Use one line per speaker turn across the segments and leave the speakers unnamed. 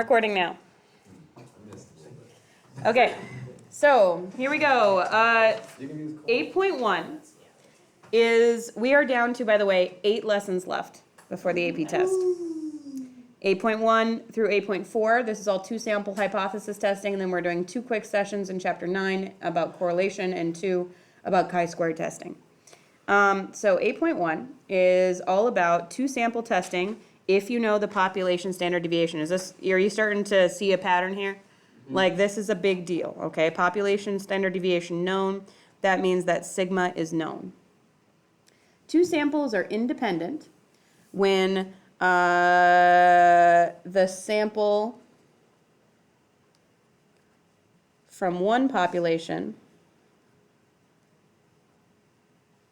Recording now. Okay, so here we go. 8.1 is, we are down to, by the way, 8 lessons left before the AP test. 8.1 through 8.4, this is all 2 sample hypothesis testing, and then we're doing 2 quick sessions in chapter 9 about correlation and 2 about chi-square testing. So 8.1 is all about 2 sample testing if you know the population standard deviation. Are you starting to see a pattern here? Like, this is a big deal, okay? Population standard deviation known, that means that sigma is known. 2 samples are independent when the sample from one population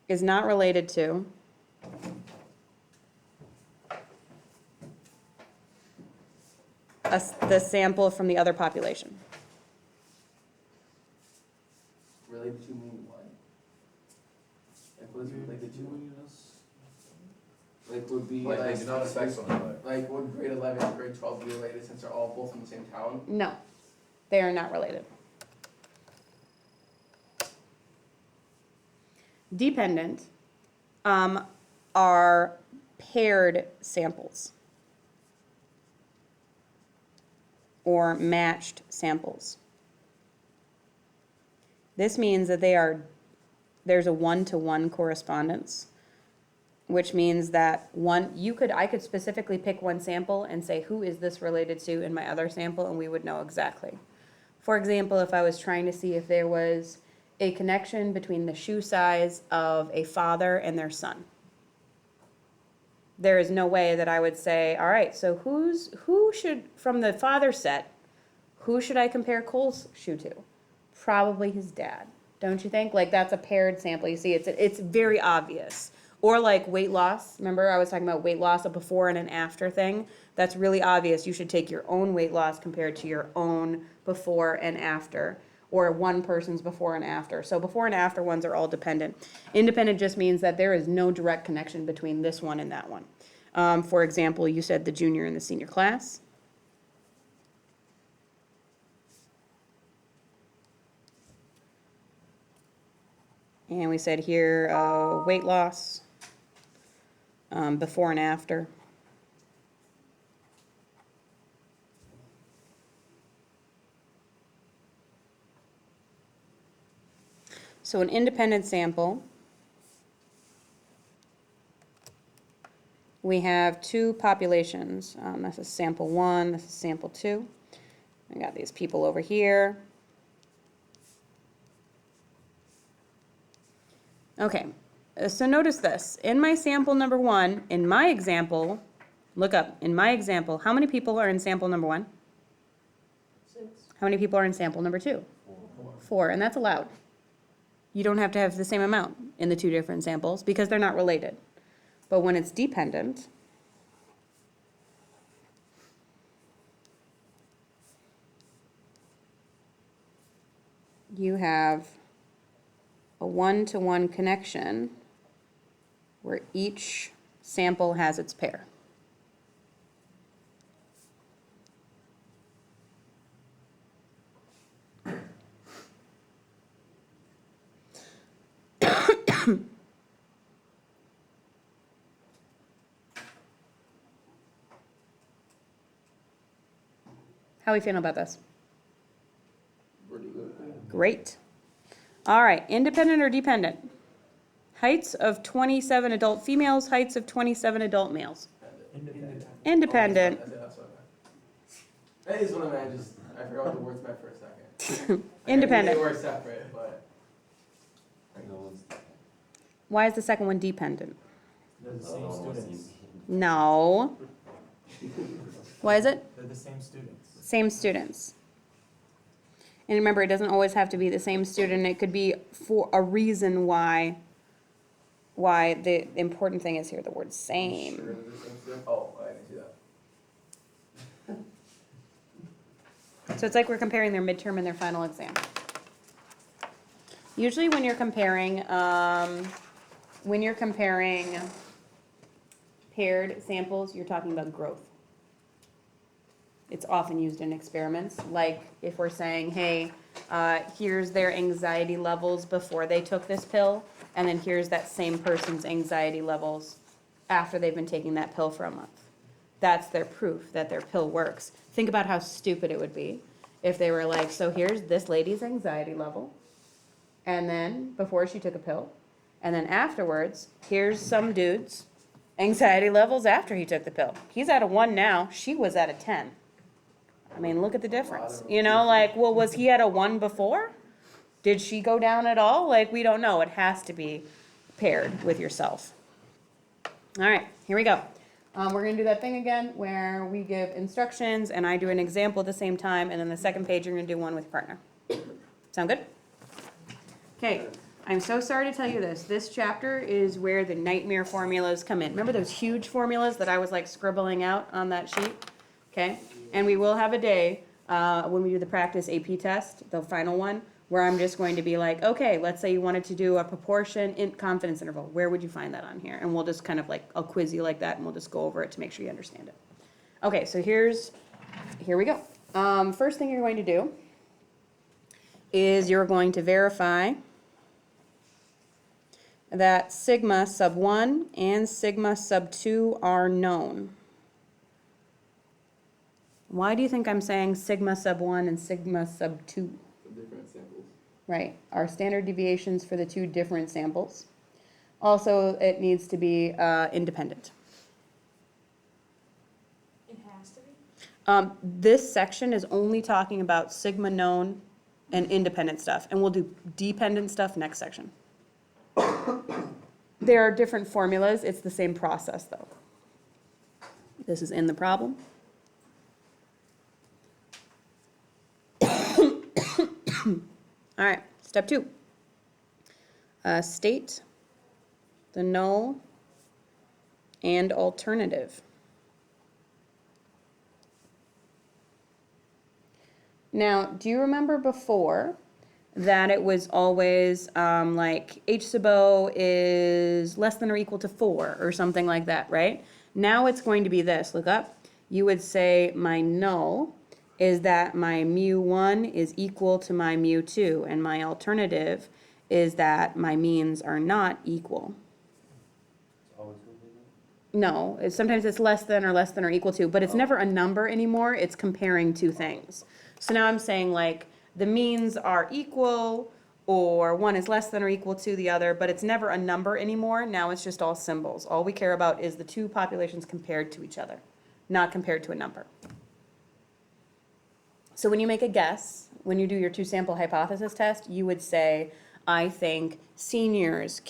is not related to the sample from the other population.
Related to mean what? Like, what is related to? Like, would be
Like, they do not affect one another.
like, would grade 11 and grade 12 be related since they're all both from the same town?
No, they are not related. Dependent are paired samples or matched samples. This means that there's a 1-to-1 correspondence, which means that I could specifically pick one sample and say, who is this related to in my other sample, and we would know exactly. For example, if I was trying to see if there was a connection between the shoe size of a father and their son, there is no way that I would say, all right, so who should, from the father set, who should I compare Cole's shoe to? Probably his dad, don't you think? Like, that's a paired sample. You see, it's very obvious. Or like weight loss. Remember I was talking about weight loss, a before and an after thing? That's really obvious. You should take your own weight loss compared to your own before and after, or one person's before and after. So before and after ones are all dependent. Independent just means that there is no direct connection between this one and that one. For example, you said the junior and the senior class. And we said here weight loss, before and after. So an independent sample, we have 2 populations. This is sample 1, this is sample 2. I got these people over here. Okay, so notice this. In my sample number 1, in my example, look up, in my example, how many people are in sample number 1?
6.
How many people are in sample number 2? 4, and that's allowed. You don't have to have the same amount in the 2 different samples because they're not related. But when it's dependent, you have a 1-to-1 connection where each sample has its pair. How are we feeling about this?
Pretty good.
Great. All right, independent or dependent? Heights of 27 adult females, heights of 27 adult males. Independent.
That's what I meant. That is what I meant, I forgot what the words meant for a second.
Independent.
They were separate, but.
Why is the second one dependent?
They're the same students.
No. Why is it?
They're the same students.
Same students. And remember, it doesn't always have to be the same student. It could be for a reason why the important thing is here, the word
Sure
same.
they're the same student? Oh, I didn't see that.
So it's like we're comparing their midterm and their final exam. Usually when you're comparing paired samples, you're talking about growth. it's often used in experiments. Like if we're saying, hey, here's their anxiety levels before they took this pill, and then here's that same person's anxiety levels after they've been taking that pill for a month. That's their proof that their pill works. Think about how stupid it would be if they were like, so here's this lady's anxiety level, and then before she took a pill, and then afterwards, here's some dude's anxiety levels after he took the pill. He's at a 1 now, she was at a 10. I mean, look at the difference. You know, like, well, was he at a 1 before? Did she go down at all? Like, we don't know. It has to be paired with yourself. All right, here we go. We're gonna do that thing again where we give instructions and I do an example at the same time, and then the second page you're gonna do one with your partner. Sound good? Okay, I'm so sorry to tell you this. This chapter is where the nightmare formulas come in. Remember those huge formulas that I was like scribbling out on that sheet? Okay, and we will have a day when we do the practice AP test, the final one, where I'm just going to be like, okay, let's say you wanted to do a proportion in confidence interval. Where would you find that on here? And we'll just kind of like, I'll quiz you like that and we'll just go over it to make sure you understand it. Okay, so here we go. First thing you're going to do is you're going to verify that sigma sub 1 and sigma sub 2 are known. Why do you think I'm saying sigma sub 1 and sigma sub 2?
The different samples.
Right, our standard deviations for the two different samples. Also, it needs to be independent.
It has to be?
This section is only talking about sigma known and independent stuff, and we'll do dependent stuff next section. There are different formulas, it's the same process though. This is in the problem. All right, step 2. State the null and alternative. Now, do you remember before that it was always like h sub o is less than or equal to 4 or something like that, right? Now it's going to be this, look up. You would say my null is that my mu1 is equal to my mu2, and my alternative is that my means are not equal. No, sometimes it's less than or equal to, but it's never a number anymore, it's comparing two things. So now I'm saying like the means are equal, or one is less than or equal to the other, but it's never a number anymore, now it's just all symbols. All we care about is the two populations compared to each other, not compared to a number. So when you make a guess, when you do your 2-sample hypothesis test, you would say, I think seniors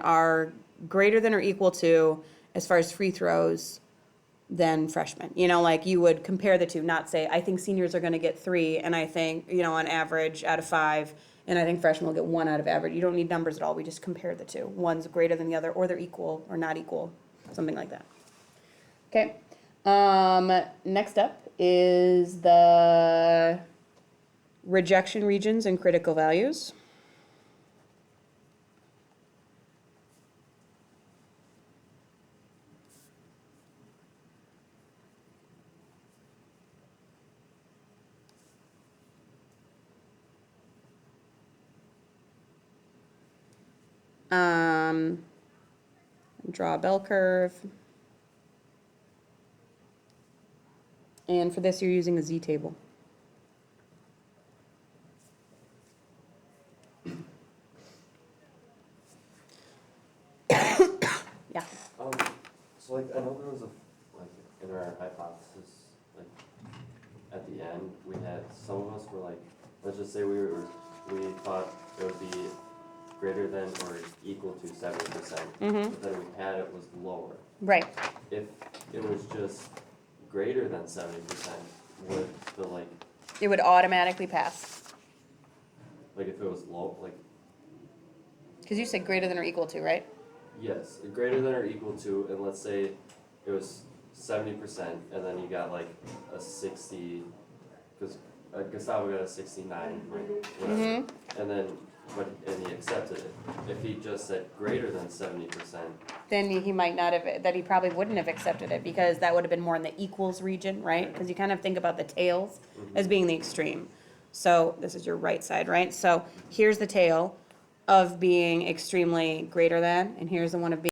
are greater than or equal to, as far as free throws, than freshmen. You know, like you would compare the two, not say, I think seniors are gonna get 3, and I think, you know, on average out of 5, and I think freshmen will get 1 out of average. You don't need numbers at all, we just compare the two. One's greater than the other, or they're equal or not equal, something like that. Okay, next up is the rejection regions and critical values. Draw a bell curve. And for this, you're using a z-table. Yeah.
So like, I know there was in our hypothesis, like, at the end, we had, some of us were like, let's just say we thought it would be greater than or equal to 70%, but then we had it was lower.
Right.
If it was just greater than 70%, would the
It would automatically pass.
like if it was low, like,
Because you said greater than or equal to, right?
yes, greater than or equal to, and let's say it was 70%, and then you got like a 60, because Gustavo got a 69, right? Whatever. And then and he accepted it. If he just said greater than 70%,
then he might not have, that he probably wouldn't have accepted it, because that would have been more in the equals region, right? Because you kind of think about the tails as being the extreme. So this is your right side, right? So here's the tail of being extremely greater than, and here's the one of being